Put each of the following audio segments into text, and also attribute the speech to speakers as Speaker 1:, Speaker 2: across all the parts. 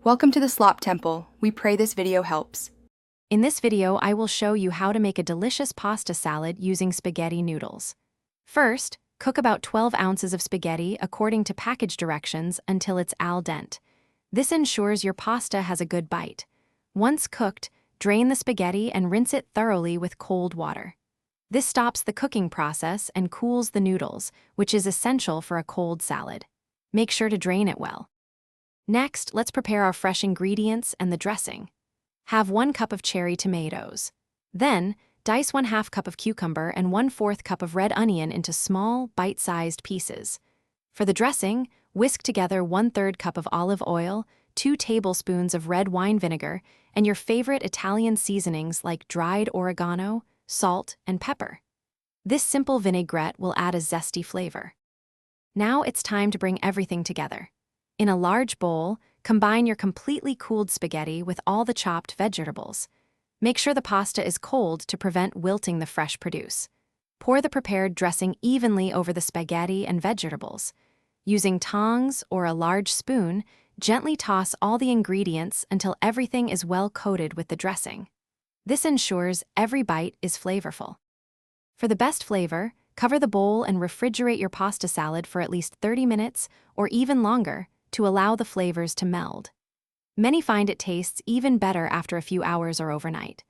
Speaker 1: Welcome to the Slop Temple. We pray this video helps.
Speaker 2: In this video, I will show you how to make a delicious pasta salad using spaghetti noodles. First, cook about 12 ounces of spaghetti according to package directions until it's al dente. This ensures your pasta has a good bite. Once cooked, drain the spaghetti and rinse it thoroughly with cold water. This stops the cooking process and cools the noodles, which is essential for a cold salad. Make sure to drain it well. Next, let's prepare our fresh ingredients and the dressing. Have 1 cup of cherry tomatoes. Then, dice 1/2 cup of cucumber and 1/4 cup of red onion into small, bite-sized pieces. For the dressing, whisk together 1/3 cup of olive oil, 2 tablespoons of red wine vinegar, and your favorite Italian seasonings like dried oregano, salt, and pepper. This simple vinaigrette will add a zesty flavor. Now it's time to bring everything together. In a large bowl, combine your completely cooled spaghetti with all the chopped vegetables. Make sure the pasta is cold to prevent wilting the fresh produce. Pour the prepared dressing evenly over the spaghetti and vegetables. Using tongs or a large spoon, gently toss all the ingredients until everything is well coated with the dressing. This ensures every bite is flavorful. For the best flavor, cover the bowl and refrigerate your pasta salad for at least 30 minutes or even longer to allow the flavors to meld. Many find it tastes even better after a few hours or overnight.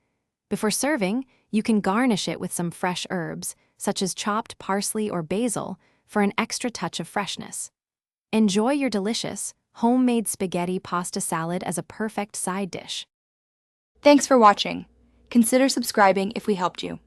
Speaker 2: Before serving, you can garnish it with some fresh herbs, such as chopped parsley or basil, for an extra touch of freshness. Enjoy your delicious, homemade spaghetti pasta salad as a perfect side dish.
Speaker 1: Thanks for watching. Consider subscribing if we helped you.